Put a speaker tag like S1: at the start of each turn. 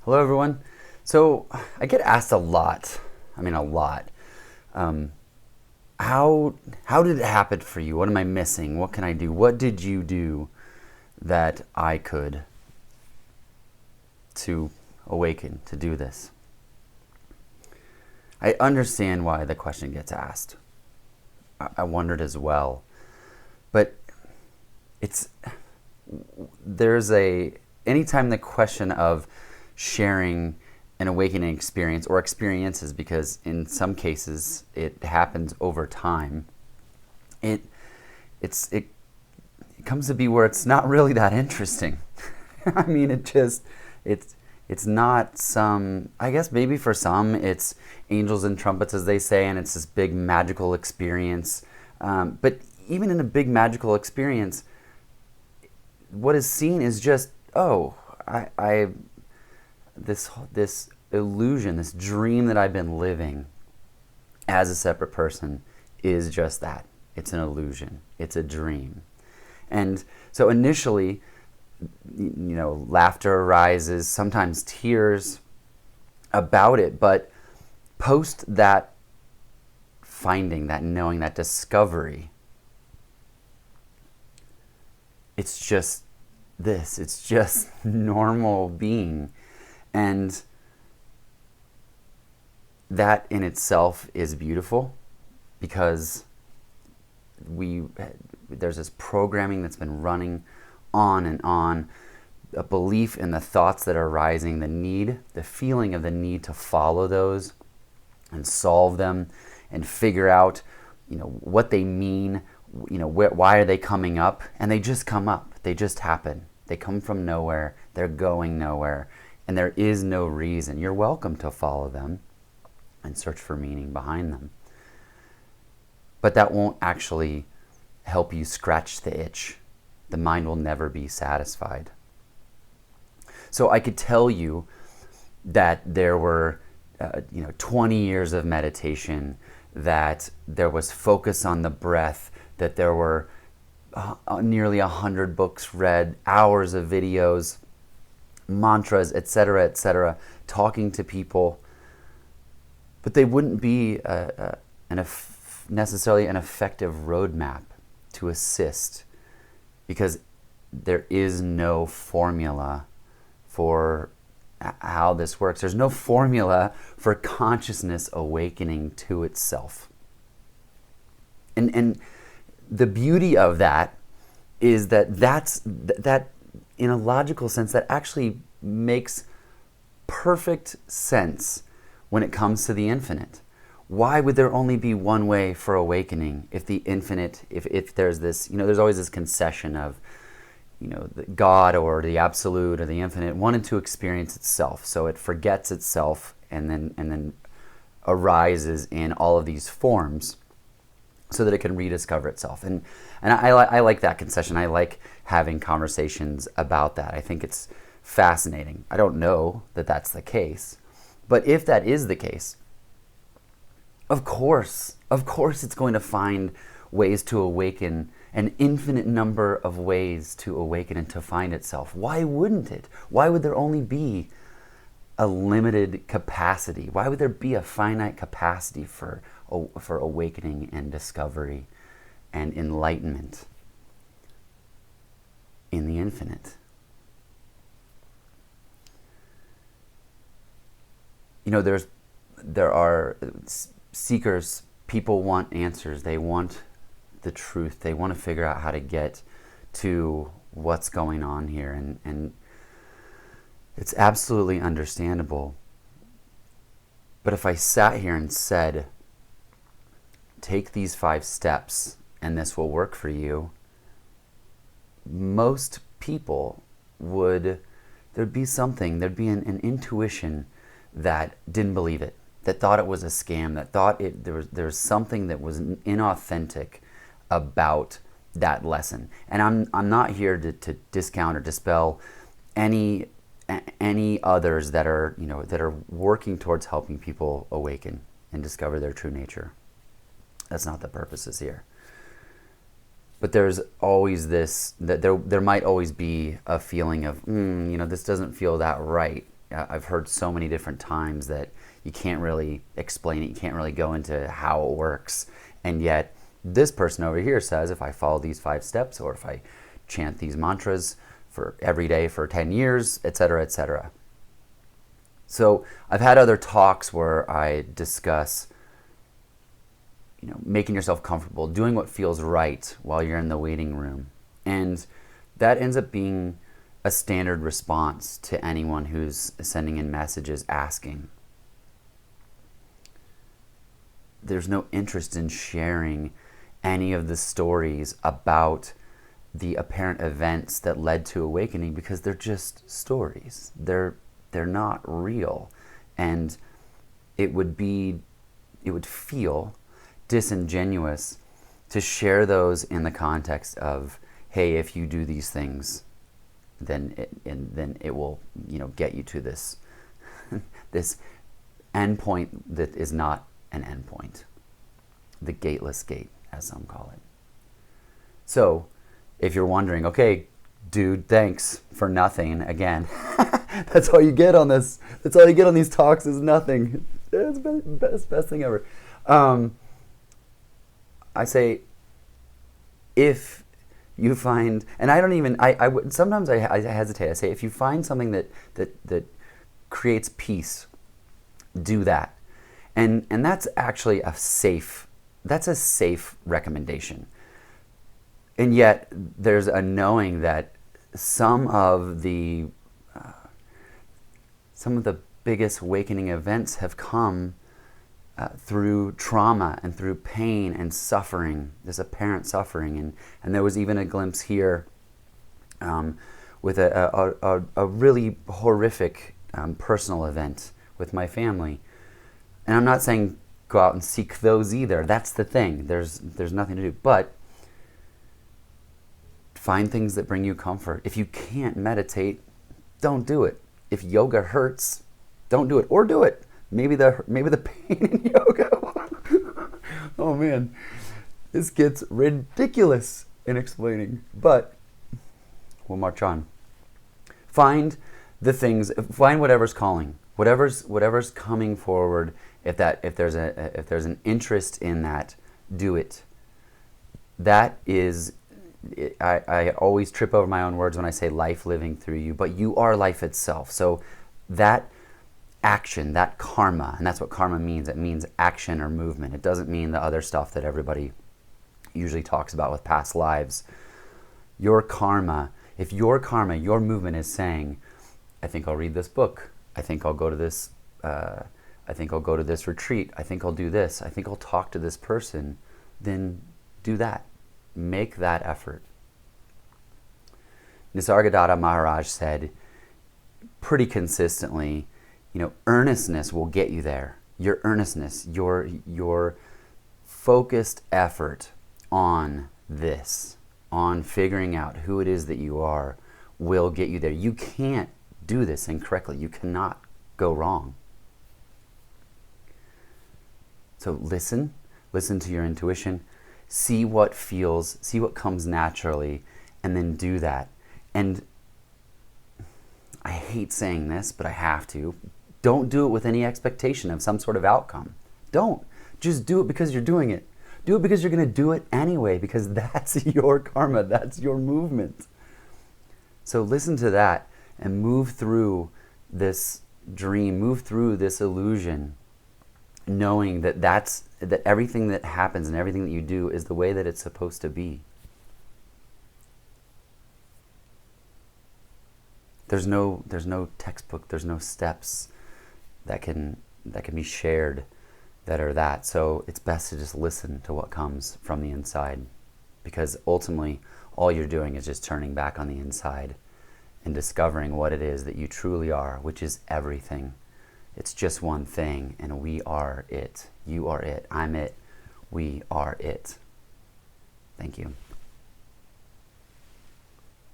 S1: Hello, everyone. So I get asked a lot. I mean, a lot. Um, how did it happen for you? What am I missing? What can I do? What did you do that I could to awaken to do this? I understand why the question gets asked. I wondered as well, but it's there's a anytime the question of sharing an awakening experience or experiences, because in some cases it happens over time, it it comes to be where it's not really that interesting. I mean, it's it's not some, I guess maybe for some it's angels and trumpets, as they say, and it's this big magical experience. But even in a big magical experience, what is seen is just, oh, I this illusion, this dream that I've been living as a separate person is just that. It's an illusion. It's a dream. And so initially, laughter arises, sometimes tears about it, but post that finding, that knowing, that discovery, it's just this. It's just normal being. And that in itself is beautiful, because there's this programming that's been running on and on, a belief in the thoughts that are rising, the feeling of the need to follow those and solve them and figure out, what they mean, why are they coming up? And they just come up. They just happen. They come from nowhere. They're going nowhere. And there is no reason. You're welcome to follow them and search for meaning behind them. But that won't actually help you scratch the itch. The mind will never be satisfied. So I could tell you that there were 20 years of meditation, that there was focus on the breath, that there were nearly 100 books read, hours of videos, mantras, etc., talking to people. But they wouldn't be necessarily an effective roadmap to assist, because there is no formula for how this works. There's no formula for consciousness awakening to itself. And the beauty of that is that in a logical sense, that actually makes perfect sense when it comes to the infinite. Why would there only be one way for awakening if the infinite, if there's this, there's always this concession of, the God or the absolute or the infinite wanted to experience itself, so it forgets itself and then arises in all of these forms so that it can rediscover itself. And I like that concession. I like having conversations about that. I think it's fascinating. I don't know that that's the case, but if that is the case, of course it's going to find ways to awaken, an infinite number of ways to awaken and to find itself. Why wouldn't it? Why would there only be a limited capacity? Why would there be a finite capacity for awakening and discovery and enlightenment in the infinite? There are seekers. People want answers. They want the truth. They want to figure out how to get to what's going on here, and it's absolutely understandable. But if I sat here and said, take these 5 steps and this will work for you, most people there'd be an intuition that didn't believe it, that thought it was a scam, that thought there was something that was inauthentic about that lesson. And I'm not here to discount or dispel any others that are working towards helping people awaken and discover their true nature. That's not the purposes here. But there's always there might always be a feeling of, this doesn't feel that right. I've heard so many different times that you can't really explain it, you can't really go into how it works. And yet this person over here says if I follow these 5 steps, or if I chant these mantras for every day for 10 years, etc., etc. So I've had other talks where I discuss, making yourself comfortable, doing what feels right while you're in the waiting room. And that ends up being a standard response to anyone who's sending in messages asking. There's no interest in sharing any of the stories about the apparent events that led to awakening, because they're just stories. They're not real. And it would feel disingenuous to share those in the context of, hey, if you do these things, then it will, get you to this this endpoint that is not an endpoint, the gateless gate, as some call it. So, if you're wondering, okay, dude, thanks for nothing again. That's all you get on this. That's all you get on these talks is nothing. It's the best thing ever. I say, if you find, and I don't even, sometimes I hesitate. I say, if you find something that creates peace, do that. And that's actually a safe recommendation. And yet there's a knowing that some of the biggest awakening events have come through trauma and through pain and suffering, this apparent suffering. And there was even a glimpse here with a really horrific personal event with my family. And I'm not saying go out and seek those either. That's the thing. There's nothing to do. But find things that bring you comfort. If you can't meditate, don't do it. If yoga hurts, don't do it. Or do it. Maybe the pain in yoga. Oh man, this gets ridiculous in explaining. But we'll march on. Find the things. Find whatever's calling. Whatever's coming forward. If there's an interest in that, do it. That is. I always trip over my own words when I say life living through you, but you are life itself. So that action, that karma, and that's what karma means. It means action or movement. It doesn't mean the other stuff that everybody usually talks about with past lives. Your karma, your movement is saying, I think I'll read this book. I think I'll go to this. I think I'll go to this retreat. I think I'll do this. I think I'll talk to this person. Then do that. Make that effort. Nisargadatta Maharaj said pretty consistently, earnestness will get you there. Your earnestness, your focused effort on this, on figuring out who it is that you are, will get you there. You can't do this incorrectly. You cannot go wrong. So listen to your intuition. See what comes naturally, and then do that. And I hate saying this, but I have to. Don't do it with any expectation of some sort of outcome. Don't. Just do it because you're doing it. Do it because you're going to do it anyway, because that's your karma. That's your movement. So listen to that and move through this dream, move through this illusion, knowing that everything that happens and everything that you do is the way that it's supposed to be. There's no textbook, there's no steps that can be shared that are that. So it's best to just listen to what comes from the inside, because ultimately all you're doing is just turning back on the inside and discovering what it is that you truly are, which is everything. It's just one thing, and we are it. You are it. I'm it. We are it. Thank you.